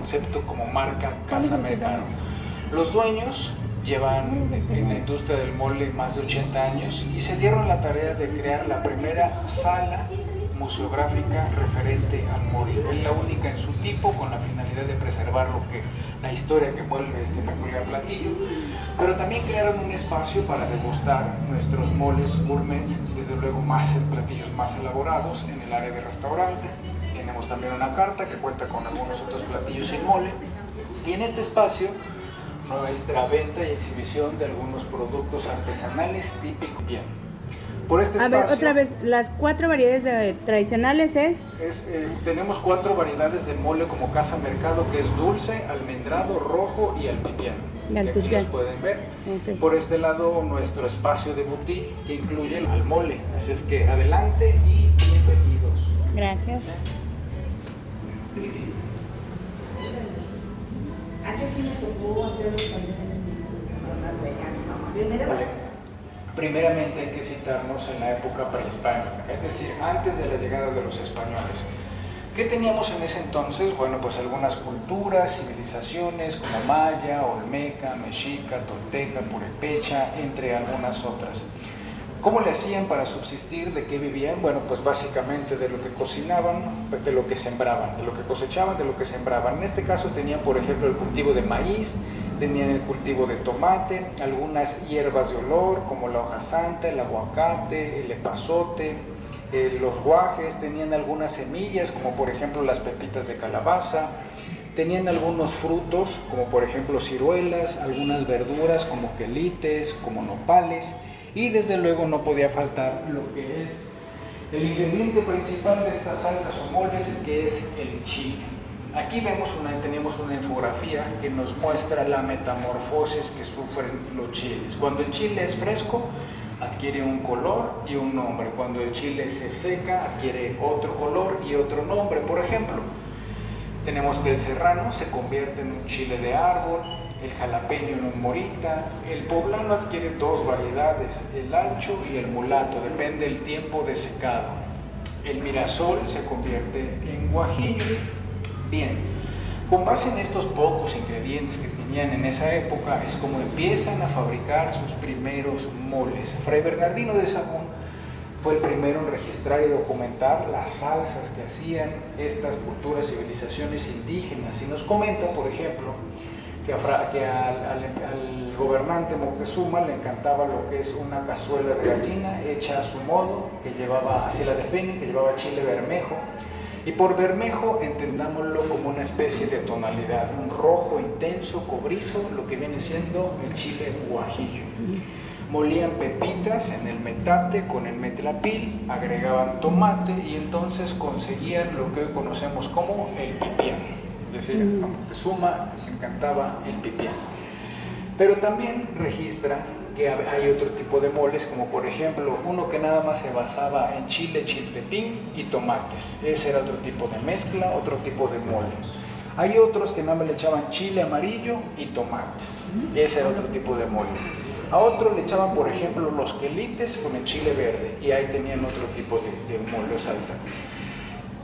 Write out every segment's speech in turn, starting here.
concepto como marca Casa Mercado. Los dueños llevan en la industria del mole más de 80 años y se dieron la tarea de crear la primera sala museográfica referente al mole. Es la única en su tipo, con la finalidad de preservar la historia que envuelve este peculiar platillo, pero también crearon un espacio para degustar nuestros moles gourmets, desde luego platillos más elaborados en el área de restaurante. Tenemos también una carta que cuenta con algunos otros platillos sin mole, y en este espacio nuestra venta y exhibición de algunos productos artesanales típicos. Bien, por este espacio... A ver, otra vez, las 4 variedades tradicionales tenemos 4 variedades de mole como Casa Mercado, que es dulce, almendrado, rojo y alpipián. Aquí los pueden ver. Okay. Por este lado, nuestro espacio de boutique, que incluye el mole. Así es que adelante y bienvenidos. Gracias. Antes sí me tocó hacerlo también en personas veganas. Primeramente hay que citarnos en la época prehispánica, es decir, antes de la llegada de los españoles. ¿Qué teníamos en ese entonces? Bueno, pues algunas culturas, civilizaciones como maya, olmeca, mexica, tolteca, purépecha, entre algunas otras. ¿Cómo le hacían para subsistir? ¿De qué vivían? Bueno, pues básicamente de lo que cocinaban, de lo que sembraban, de lo que cosechaban, de lo que sembraban. En este caso tenían, por ejemplo, el cultivo de maíz, tenían el cultivo de tomate, algunas hierbas de olor como la hoja santa, el aguacate, el epazote, los guajes, tenían algunas semillas como por ejemplo las pepitas de calabaza, tenían algunos frutos como por ejemplo ciruelas, algunas verduras como quelites, como nopales, y desde luego no podía faltar lo que es el ingrediente principal de estas salsas o moles, que es el chile. Aquí tenemos una infografía que nos muestra la metamorfosis que sufren los chiles. Cuando el chile es fresco, adquiere un color y un nombre. Cuando el chile se seca, adquiere otro color y otro nombre. Por ejemplo, tenemos que el serrano se convierte en un chile de árbol, el jalapeño en un morita, el poblano adquiere 2 variedades, el ancho y el mulato, depende del tiempo de secado. El mirasol se convierte en guajillo. Bien, con base en estos pocos ingredientes que tenían en esa época, es como empiezan a fabricar sus primeros moles. Fray Bernardino de Sahagún fue el primero en registrar y documentar las salsas que hacían estas culturas, civilizaciones indígenas. Y nos comenta, por ejemplo, que al gobernante Moctezuma le encantaba lo que es una cazuela de gallina hecha a su modo, que llevaba, así la definen, que llevaba chile bermejo. Y por bermejo entendámoslo como una especie de tonalidad, un rojo intenso, cobrizo, lo que viene siendo el chile guajillo. Molían pepitas en el metate con el metlapil, agregaban tomate y entonces conseguían lo que hoy conocemos como el pipián. Es decir, a Moctezuma le encantaba el pipián. Pero también registra que hay otro tipo de moles, como por ejemplo uno que nada más se basaba en chile, chiltepín y tomates. Ese era otro tipo de mezcla, otro tipo de mole. Hay otros que nada más le echaban chile amarillo y tomates. Ese era otro tipo de mole. A otro le echaban, por ejemplo, los quelites con el chile verde, y ahí tenían otro tipo de mole o salsa.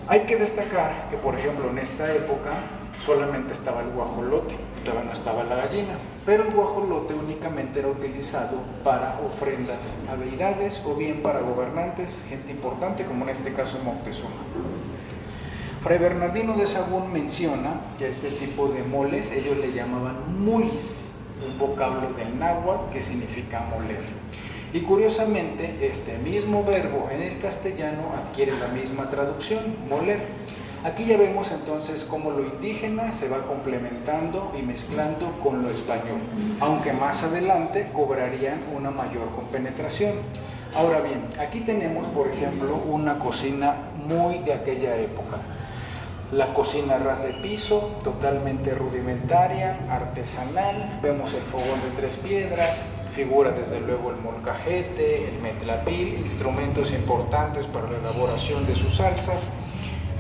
Hay que destacar que, por ejemplo, en esta época solamente estaba el guajolote, todavía no estaba la gallina, pero el guajolote únicamente era utilizado para ofrendas a deidades o bien para gobernantes, gente importante, como en este caso Moctezuma. Fray Bernardino de Sahagún menciona que a este tipo de moles ellos le llamaban mulis, un vocablo del náhuatl que significa moler. Y curiosamente, este mismo verbo en el castellano adquiere la misma traducción, moler. Aquí ya vemos entonces cómo lo indígena se va complementando y mezclando con lo español, aunque más adelante cobrarían una mayor compenetración. Ahora bien, aquí tenemos, por ejemplo, una cocina muy de aquella época. La cocina ras de piso, totalmente rudimentaria, artesanal. Vemos el fogón de 3 piedras, figura desde luego el molcajete, el metlapil, instrumentos importantes para la elaboración de sus salsas.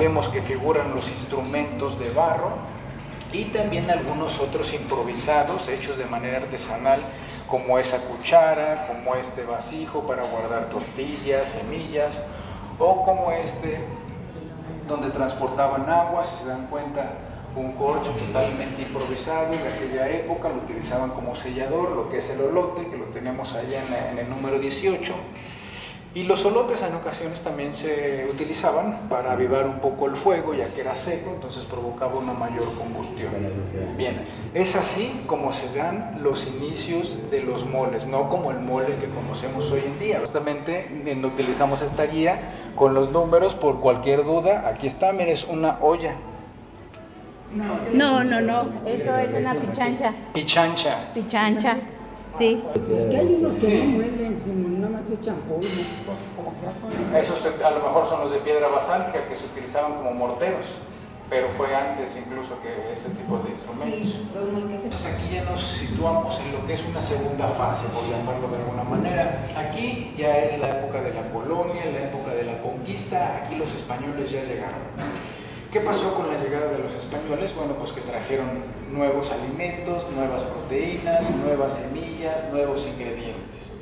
Vemos que figuran los instrumentos de barro y también algunos otros improvisados hechos de manera artesanal, como esa cuchara, como este vasijo para guardar tortillas, semillas, o como este donde transportaban agua. Si se dan cuenta, un corcho totalmente improvisado de aquella época, lo utilizaban como sellador, lo que es el olote, que lo tenemos allá en el número 18. Y los olotes en ocasiones también se utilizaban para avivar un poco el fuego, ya que era seco, entonces provocaba una mayor combustión. Bien, es así como se dan los inicios de los moles, no como el mole que conocemos hoy en día. Justamente utilizamos esta guía con los números por cualquier duda. Aquí está, mire, es una olla. No, eso es una pichancha. Pichancha. Pichancha, sí. Que hay unos que Sí. no muelen, sino nada más echan polvo. Esos a lo mejor son los de piedra basáltica que se utilizaban como morteros, pero fue antes incluso que este tipo de instrumentos. Entonces aquí ya nos situamos en lo que es una segunda fase, por llamarlo de alguna manera. Aquí ya es la época de la colonia, la época de la conquista, aquí los españoles ya llegaron. ¿Qué pasó con la llegada de los españoles? Bueno, pues que trajeron nuevos alimentos, nuevas proteínas, nuevas semillas, nuevos ingredientes.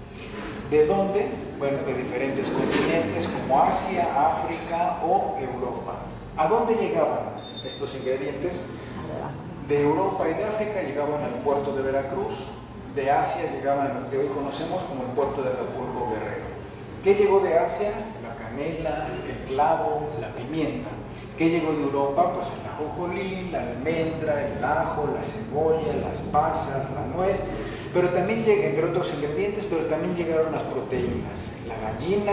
¿De dónde? Bueno, de diferentes continentes como Asia, África o Europa. ¿A dónde llegaban estos ingredientes? De Europa y de África llegaban al puerto de Veracruz, de Asia llegaban a lo que hoy conocemos como el puerto de Acapulco, Guerrero. ¿Qué llegó de Asia? La canela, el clavo, la pimienta. ¿Qué llegó de Europa? Pues el ajonjolí, la almendra, el ajo, la cebolla, las pasas, la nuez, pero también entre otros ingredientes, pero también llegaron las proteínas, la gallina,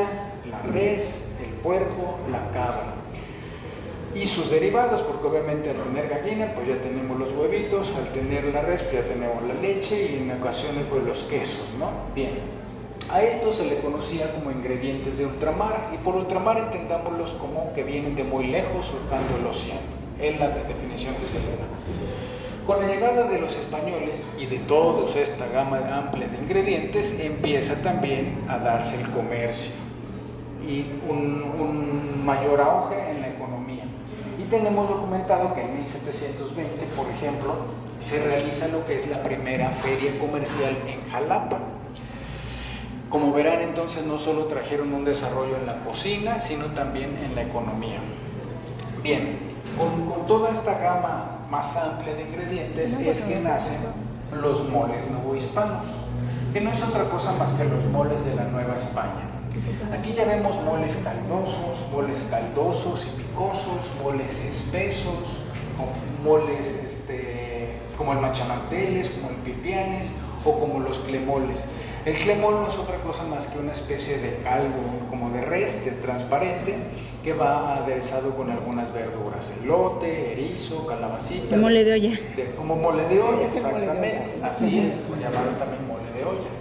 la res, el puerco, la cabra. Y sus derivados, porque obviamente al tener gallina, pues ya tenemos los huevitos, al tener la res, pues ya tenemos la leche y en ocasiones pues los quesos, ¿no? Bien. A esto se le conocía como ingredientes de ultramar, y por ultramar entendámoslos como que vienen de muy lejos surcando el océano, es la definición que se le da. Con la llegada de los españoles y de toda esta gama amplia de ingredientes, empieza también a darse el comercio y un mayor auge en la economía. Y tenemos documentado que en 1720, por ejemplo, se realiza lo que es la primera feria comercial en Jalapa. Como verán, entonces no solo trajeron un desarrollo en la cocina, sino también en la economía. Bien, con toda esta gama más amplia de ingredientes es que nacen los moles novohispanos, que no es otra cosa más que los moles de la Nueva España. Aquí ya vemos moles caldosos y picosos, moles espesos, moles como el machamanteles, como el pipianes o como los clemoles. El clemol no es otra cosa más que una especie de caldo como de res, transparente, que va aderezado con algunas verduras, elote, erizo, calabacita. Mole de olla. Como mole de olla, Sí, exactamente. Así es, lo llamaron también mole de olla.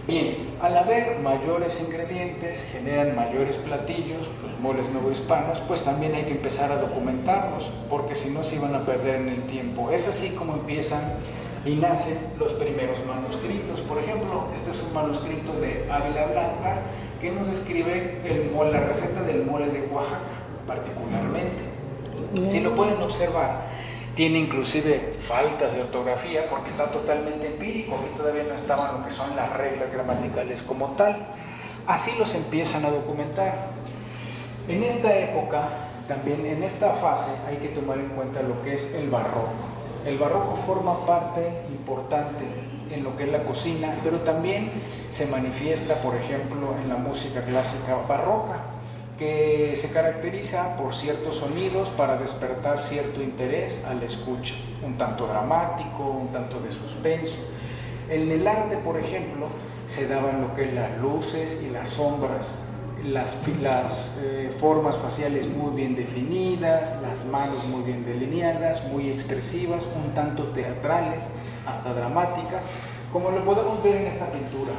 Bien, al haber mayores ingredientes, generan mayores platillos, los moles novohispanos, pues también hay que empezar a documentarlos, porque si no se iban a perder en el tiempo. Es así como empiezan y nacen los primeros manuscritos. Por ejemplo, este es un manuscrito de Ávila Blanca que nos describe la receta del mole de Oaxaca, particularmente. Si lo pueden observar, tiene inclusive faltas de ortografía porque está totalmente empírico y todavía no estaban lo que son las reglas gramaticales como tal. Así los empiezan a documentar. En esta época, también en esta fase, hay que tomar en cuenta lo que es el barroco. El barroco forma parte importante en lo que es la cocina, pero también se manifiesta, por ejemplo, en la música clásica barroca, que se caracteriza por ciertos sonidos para despertar cierto interés al escucha, un tanto dramático, un tanto de suspenso. En el arte, por ejemplo, se daban lo que es las luces y las sombras, las formas faciales muy bien definidas, las manos muy bien delineadas, muy expresivas, un tanto teatrales, hasta dramáticas, como lo podemos ver en esta pintura.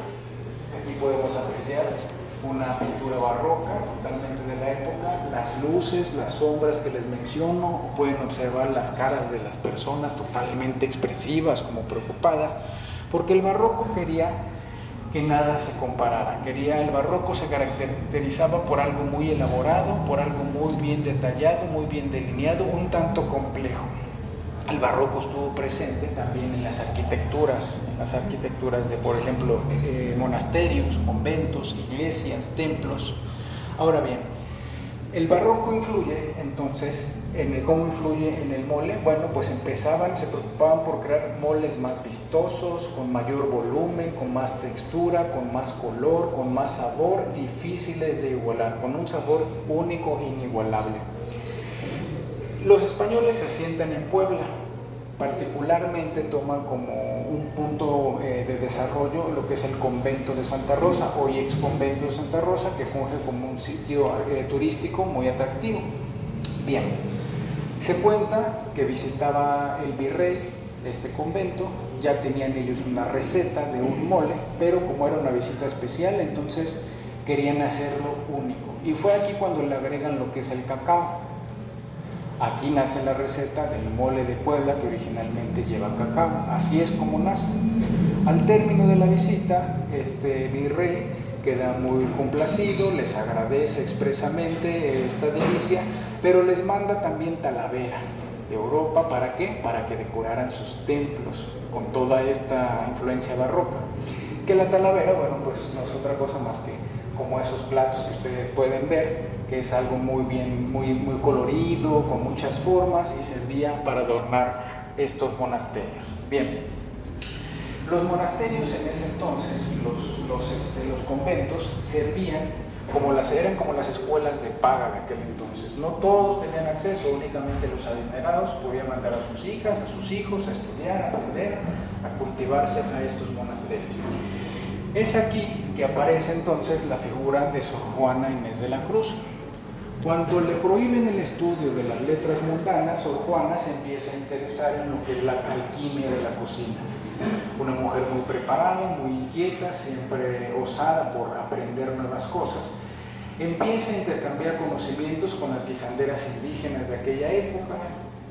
Aquí podemos apreciar una pintura barroca, totalmente de la época, las luces, las sombras que les menciono, pueden observar las caras de las personas totalmente expresivas, como preocupadas, porque el barroco quería que nada se comparara. El barroco se caracterizaba por algo muy elaborado, por algo muy bien detallado, muy bien delineado, un tanto complejo. El barroco estuvo presente también en las arquitecturas de, por ejemplo, monasterios, conventos, iglesias, templos. Ahora bien, el barroco influye entonces ¿Cómo influye en el mole? Bueno, pues se preocupaban por crear moles más vistosos, con mayor volumen, con más textura, con más color, con más sabor, difíciles de igualar, con un sabor único e inigualable. Los españoles se asientan en Puebla, particularmente toman como un punto de desarrollo lo que es el convento de Santa Rosa, hoy ex convento de Santa Rosa, que funge como un sitio turístico muy atractivo. Bien, se cuenta que visitaba el virrey este convento, ya tenían ellos una receta de un mole, pero como era una visita especial, entonces querían hacerlo único. Y fue aquí cuando le agregan lo que es el cacao. Aquí nace la receta del mole de Puebla, que originalmente lleva cacao. Así es como nace. Al término de la visita, este virrey queda muy complacido, les agradece expresamente esta delicia, pero les manda también talavera de Europa. ¿Para qué? Para que decoraran sus templos con toda esta influencia barroca. Que la talavera, bueno, pues no es otra cosa más que como esos platos que ustedes pueden ver, que es algo muy bien, muy colorido, con muchas formas, y servía para adornar estos monasterios. Bien, los monasterios en ese entonces, los conventos, servían eran como las escuelas de paga de aquel entonces. No todos tenían acceso, únicamente los adinerados podían mandar a sus hijas, a sus hijos a estudiar, a aprender, a cultivarse a estos monasterios. Es aquí que aparece entonces la figura de Sor Juana Inés de la Cruz. Cuando le prohíben el estudio de las letras mundanas, Sor Juana se empieza a interesar en lo que es la alquimia de la cocina. Una mujer muy preparada, muy inquieta, siempre osada por aprender nuevas cosas. Empieza a intercambiar conocimientos con las guisanderas indígenas de aquella época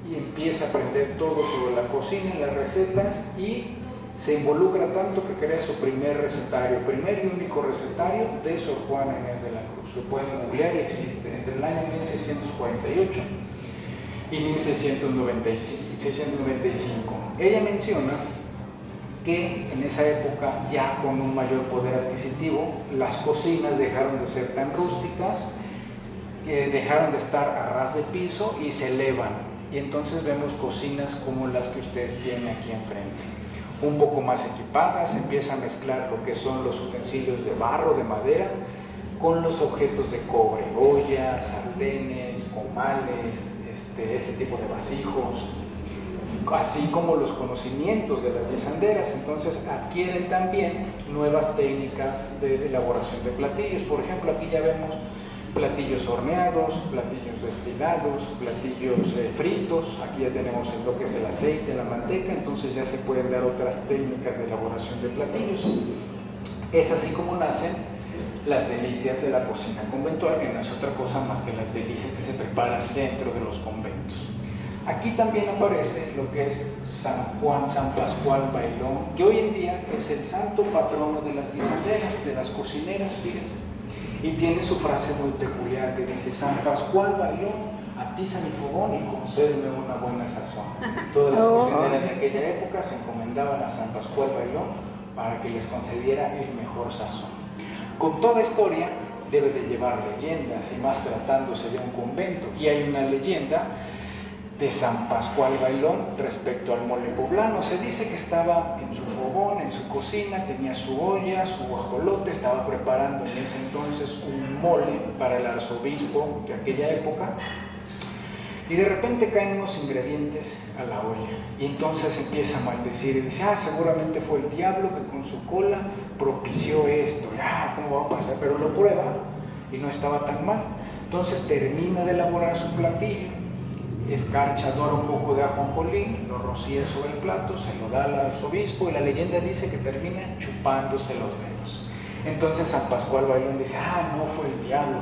y empieza a aprender todo sobre la cocina y las recetas, y se involucra tanto que crea su primer recetario, primer y único recetario de Sor Juana Inés de la Cruz. Lo pueden googlear y existe entre el año 1648 y 1695. Ella menciona que en esa época, ya con un mayor poder adquisitivo, las cocinas dejaron de ser tan rústicas, dejaron de estar a ras de piso y se elevan. Y entonces vemos cocinas como las que ustedes tienen aquí enfrente, un poco más equipadas. Empieza a mezclar lo que son los utensilios de barro, de madera, con los objetos de cobre, ollas, sartenes, comales, este tipo de vasijos, así como los conocimientos de las guisanderas. Entonces adquieren también nuevas técnicas de elaboración de platillos. Por ejemplo, aquí ya vemos platillos horneados, platillos destilados, platillos fritos. Aquí ya tenemos lo que es el aceite, la manteca, entonces ya se pueden dar otras técnicas de elaboración de platillos. Es así como nacen las delicias de la cocina conventual, que no es otra cosa más que las delicias que se preparan dentro de los conventos. Aquí también aparece lo que es San Pascual Bailón, que hoy en día es el santo patrono de las guisanderas, de las cocineras, fíjense. Y tiene su frase muy peculiar que dice: San Pascual Bailón, atiza mi fogón y concédeme una buena sazón. Todas las cocineras de aquella época se encomendaban a San Pascual Bailón para que les concediera el mejor sazón. Con toda historia debe de llevar leyendas, y más tratándose de un convento. Y hay una leyenda de San Pascual Bailón respecto al mole poblano. Se dice que estaba en su fogón, en su cocina, tenía su olla, su guajolote, estaba preparando en ese entonces un mole para el arzobispo de aquella época, y de repente caen unos ingredientes a la olla, y entonces empieza a maldecir y dice: seguramente fue el diablo que con su cola propició esto, ¿cómo va a pasar? Pero lo prueba y no estaba tan mal. Entonces termina de elaborar su platillo, escarcha, dora un poco de ajonjolí, lo rocía sobre el plato, se lo da al arzobispo, y la leyenda dice que termina chupándose los dedos. Entonces San Pascual Bailón dice: no fue el diablo,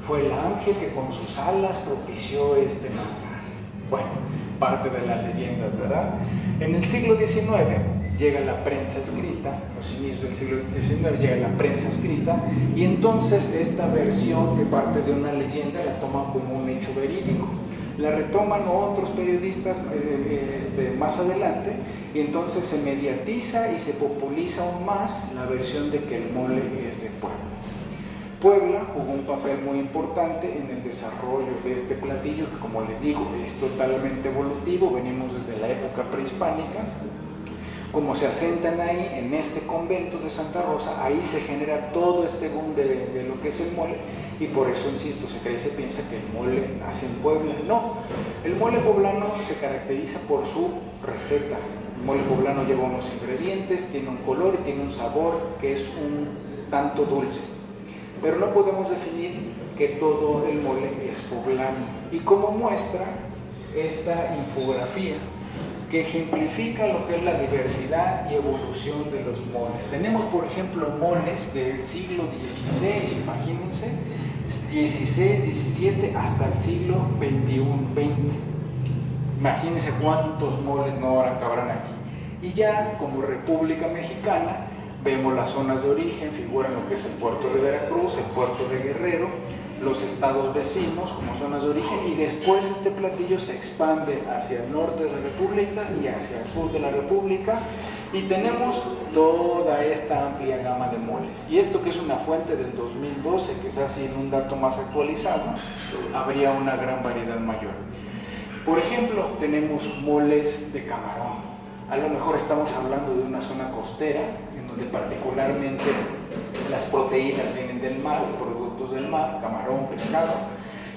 fue el ángel que con sus alas propició este manjar. Bueno, parte de las leyendas, ¿verdad? En el siglo XIX llega la prensa escrita, los inicios del siglo XIX llega la prensa escrita, y entonces esta versión, que parte de una leyenda, la toman como un hecho verídico. La retoman otros periodistas más adelante, y entonces se mediatiza y se populiza aún más la versión de que el mole es de Puebla. Puebla jugó un papel muy importante en el desarrollo de este platillo, que como les digo, es totalmente evolutivo, venimos desde la época prehispánica. Como se asentan ahí, en este convento de Santa Rosa, ahí se genera todo este boom de lo que es el mole, y por eso, insisto, se cree y se piensa que el mole nace en Puebla. No, el mole poblano se caracteriza por su receta. El mole poblano lleva unos ingredientes, tiene un color y tiene un sabor que es un tanto dulce. Pero no podemos definir que todo el mole es poblano. Y como muestra esta infografía que ejemplifica lo que es la diversidad y evolución de los moles. Tenemos, por ejemplo, moles del siglo XVI, imagínense, XVI, XVII, hasta el siglo XXI, XX. Imagínense cuántos moles no ahora cabrán aquí. Y ya como República Mexicana, vemos las zonas de origen, figuran lo que es el puerto de Veracruz, el puerto de Guerrero, los estados vecinos como zonas de origen, y después este platillo se expande hacia el norte de la República y hacia el sur de la República, y tenemos toda esta amplia gama de moles. Y esto, que es una fuente del 2012, quizás sin un dato más actualizado, habría una gran variedad mayor. Por ejemplo, tenemos moles de camarón. A lo mejor estamos hablando de una zona costera, en donde particularmente las proteínas vienen del mar, productos del mar, camarón, pescado.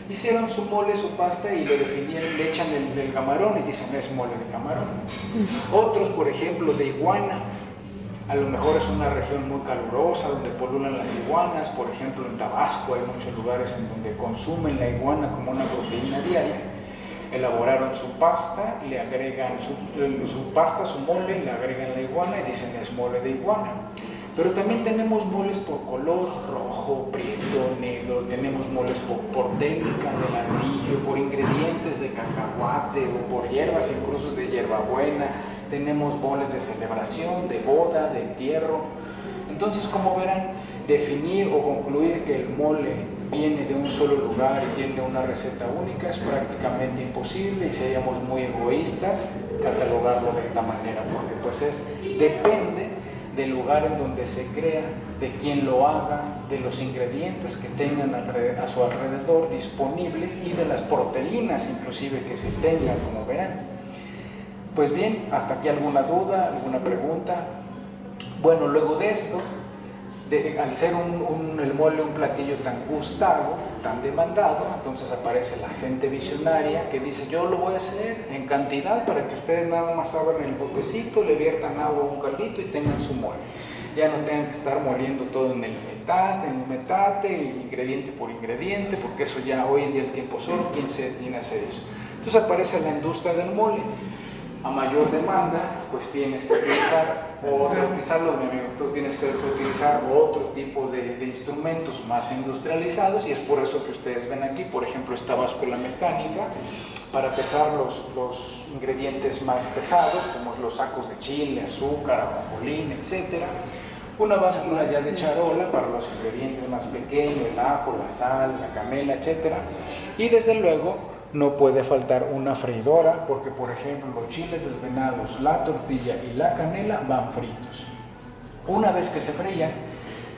Hicieron su mole, su pasta, y lo definieron, le echan el camarón y dicen es mole de camarón. Otros, por ejemplo, de iguana. A lo mejor es una región muy calurosa donde pululan las iguanas. Por ejemplo, en Tabasco hay muchos lugares en donde consumen la iguana como una proteína diaria. Elaboraron su pasta, le agregan su pasta, su mole, le agregan la iguana y dicen es mole de iguana. Pero también tenemos moles por color, rojo, prieto, negro. Tenemos moles por técnica de ladrillo, por ingredientes de cacahuate o por hierbas, incluso de hierbabuena. Tenemos moles de celebración, de boda, de entierro. Entonces, como verán, definir o concluir que el mole viene de un solo lugar y tiene una receta única es prácticamente imposible, y seríamos muy egoístas catalogarlo de esta manera, porque pues depende del lugar en donde se crea, de quién lo haga, de los ingredientes que tengan a su alrededor disponibles y de las proteínas inclusive que se tengan, como verán. Pues bien, hasta aquí alguna duda, alguna pregunta. Bueno, luego de esto, al ser el mole un platillo tan gustado, tan demandado, entonces aparece la gente visionaria que dice yo lo voy a hacer en cantidad para que ustedes nada más abran el botecito, le viertan agua a un caldito y tengan su mole. Ya no tengan que estar moliendo todo en el metate, ingrediente por ingrediente, porque eso ya hoy en día el tiempo solo, ¿quién hace eso? Entonces aparece la industria del mole. A mayor demanda, pues tienes que utilizar otro tipo de instrumentos más industrializados, y es por eso que ustedes ven aquí, por ejemplo, esta báscula mecánica para pesar los ingredientes más pesados, como los sacos de chile, azúcar, ajonjolí, etc. Una báscula ya de charola para los ingredientes más pequeños, el ajo, la sal, la canela, etc. Y desde luego no puede faltar una freidora, porque por ejemplo los chiles desvenados, la tortilla y la canela van fritos. Una vez que se frían,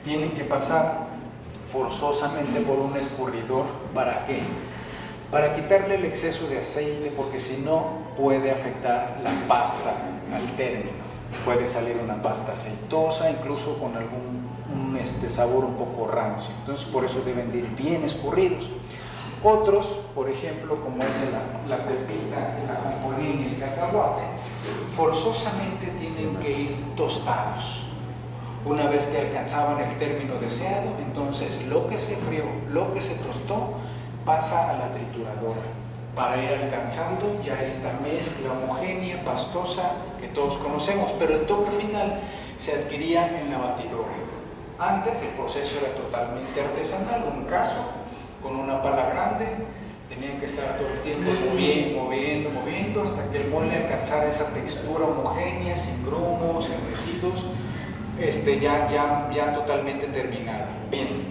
tienen que pasar forzosamente por un escurridor. ¿Para qué? Para quitarle el exceso de aceite, porque si no puede afectar la pasta al término. Puede salir una pasta aceitosa, incluso con algún sabor un poco rancio. Entonces por eso deben de ir bien escurridos. Otros, por ejemplo, como es la pepita, el ajonjolí y el cacahuate, forzosamente tienen que ir tostados. Una vez que alcanzaban el término deseado, entonces lo que se frió, lo que se tostó, pasa a la trituradora para ir alcanzando ya esta mezcla homogénea, pastosa, que todos conocemos, pero el toque final se adquiría en la batidora. Antes el proceso era totalmente artesanal, un caso con una pala grande, tenían que estar todo el tiempo moviendo hasta que el mole alcanzara esa textura homogénea, sin grumos, sin residuos, ya totalmente terminada. Bien,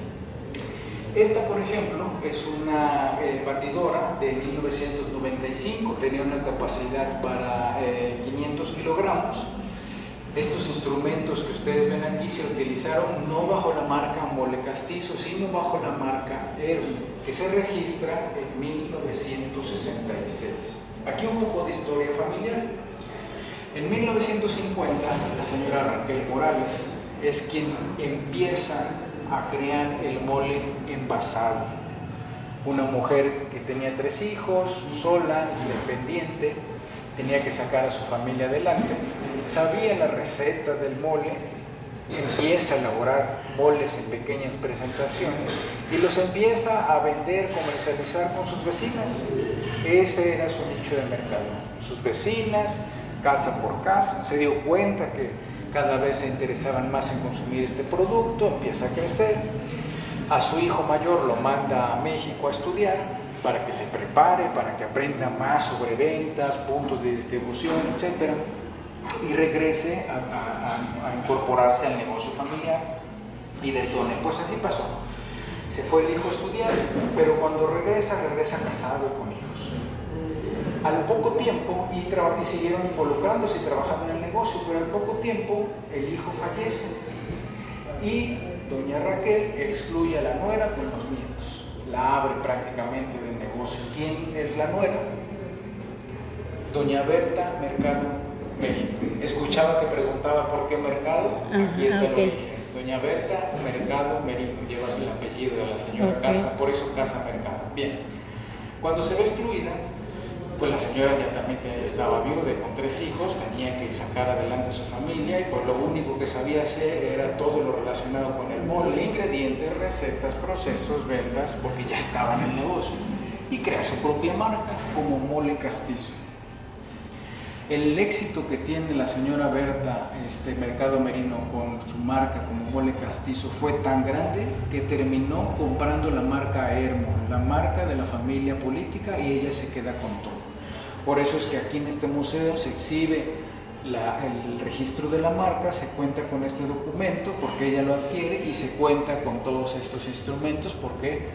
esta por ejemplo es una batidora de 1995, tenía una capacidad para 500 kilogramos. Estos instrumentos que ustedes ven aquí se utilizaron no bajo la marca Mole Castizo, sino bajo la marca Hermo, que se registra en 1966. Aquí un poco de historia familiar. En 1950, la señora Raquel Morales es quien empieza a crear el mole envasado. Una mujer que tenía 3 hijos, sola, independiente, tenía que sacar a su familia adelante, sabía la receta del mole, empieza a elaborar moles en pequeñas presentaciones y los empieza a vender, comercializar con sus vecinas. Ese era su nicho de mercado. Sus vecinas, casa por casa, se dio cuenta que cada vez se interesaban más en consumir este producto, empieza a crecer. A su hijo mayor lo manda a México a estudiar para que se prepare, para que aprenda más sobre ventas, puntos de distribución, etc. Y regrese a incorporarse al negocio familiar y detone. Pues así pasó. Se fue el hijo a estudiar, pero cuando regresa casado con hijos. Al poco tiempo, y siguieron involucrándose y trabajando en el negocio, pero al poco tiempo el hijo fallece y doña Raquel excluye a la nuera con los nietos. La abre prácticamente del negocio. ¿Quién es la nuera? Doña Berta Mercado Merino. Escuchaba que preguntaba por qué Mercado. Aquí está el origen. Doña Berta Mercado Merino. Llevas el apellido de la señora Casa, por eso Casa Mercado. Bien. Cuando se ve excluida, pues la señora ya también estaba viuda con 3 hijos, tenía que sacar adelante a su familia y pues lo único que sabía hacer era todo lo relacionado con el mole, ingredientes, recetas, procesos, ventas, porque ya estaba en el negocio, y crea su propia marca como Mole Castizo. El éxito que tiene la señora Berta Mercado Merino con su marca como Mole Castizo fue tan grande que terminó comprando la marca Hermo, la marca de la familia política, y ella se queda con todo. Por eso es que aquí en este museo se exhibe el registro de la marca, se cuenta con este documento porque ella lo adquiere y se cuenta con todos estos instrumentos porque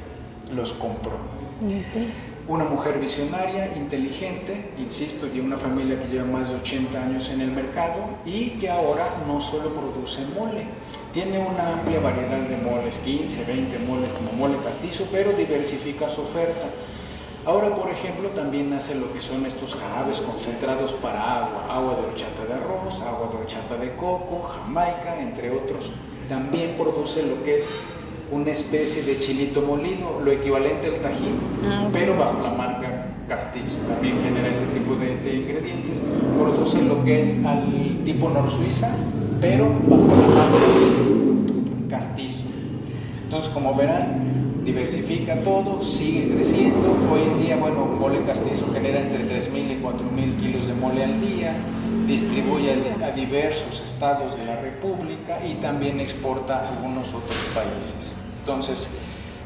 los compró. Okay. Una mujer visionaria, inteligente, insisto, de una familia que lleva más de 80 años en el mercado y que ahora no solo produce mole, tiene una amplia variedad de moles, 15, 20 moles como Mole Castizo, pero diversifica su oferta. Ahora, por ejemplo, también hace lo que son estos jarabes concentrados para agua de horchata de arroz, agua de horchata de coco, jamaica, entre otros. También produce lo que es una especie de chilito molido, lo equivalente al tajín, pero bajo la marca Castizo. También genera ese tipo de ingredientes. Produce lo que es al tipo Nor Suiza, pero bajo la marca Castizo. Entonces, como verán, diversifica todo, sigue creciendo. Hoy en día, bueno, Mole Castizo genera entre 3,000 y 4,000 kilos de mole al día, distribuye a diversos estados de la República y también exporta a algunos otros países. Entonces,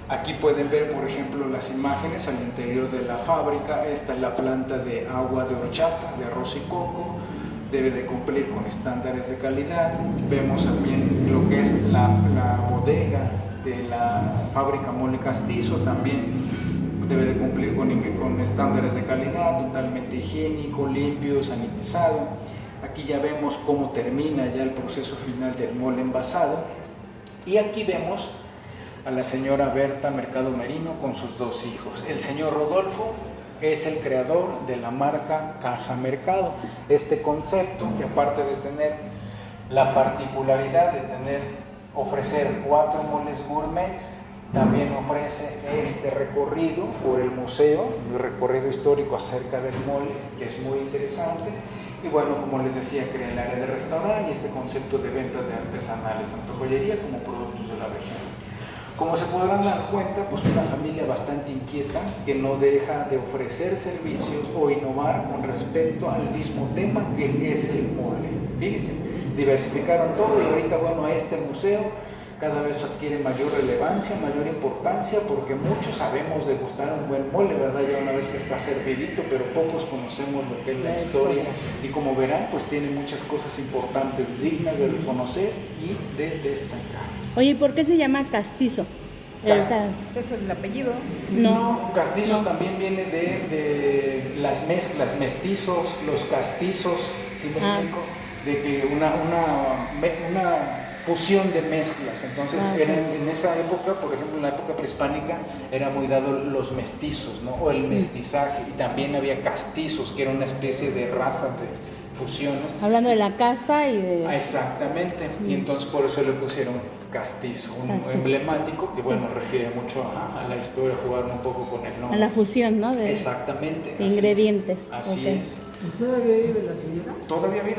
aquí pueden ver, por ejemplo, las imágenes al interior de la fábrica. Esta es la planta de agua de horchata, de arroz y coco. Debe de cumplir con estándares de calidad. Vemos también lo que es la bodega de la fábrica Mole Castizo, también debe de cumplir con estándares de calidad, totalmente higiénico, limpio, sanitizado. Aquí ya vemos cómo termina ya el proceso final del mole envasado, y aquí vemos a la señora Berta Mercado Merino con sus 2 hijos. El señor Rodolfo es el creador de la marca Casa Mercado, este concepto que, aparte de tener la particularidad de ofrecer 4 moles gourmets, también ofrece este recorrido por el museo, el recorrido histórico acerca del mole, que es muy interesante. Y bueno, como les decía, crea el área de restaurante y este concepto de ventas de artesanales, tanto joyería como productos de la región. Como se podrán dar cuenta, pues una familia bastante inquieta que no deja de ofrecer servicios o innovar con respecto al mismo tema que es el mole. Fíjense, diversificaron todo y ahorita, bueno, a este museo cada vez adquiere mayor relevancia, mayor importancia, porque muchos sabemos degustar un buen mole, ¿verdad? Ya una vez que está servidito, pero pocos conocemos lo que es la historia. Y como verán, pues tiene muchas cosas importantes, dignas de reconocer y de destacar. Oye, ¿por qué se llama Castizo? Eso es el apellido. No, Castizo también viene de las mezclas, mestizos, los castizos, ¿sí me explico? de que una fusión de mezclas. Entonces, en esa época, por ejemplo, en la época prehispánica, era muy dado los mestizos, ¿no? O el mestizaje, y también había castizos, que era una especie de razas de fusiones. Hablando de la casta y de... Exactamente, y entonces por eso le pusieron castizo, un emblemático que, bueno, refiere mucho a la historia, jugar un poco con el nombre. A la fusión, ¿no? De Exactamente. ingredientes. Así Ok. es. ¿Y todavía vive la señora? Todavía vive.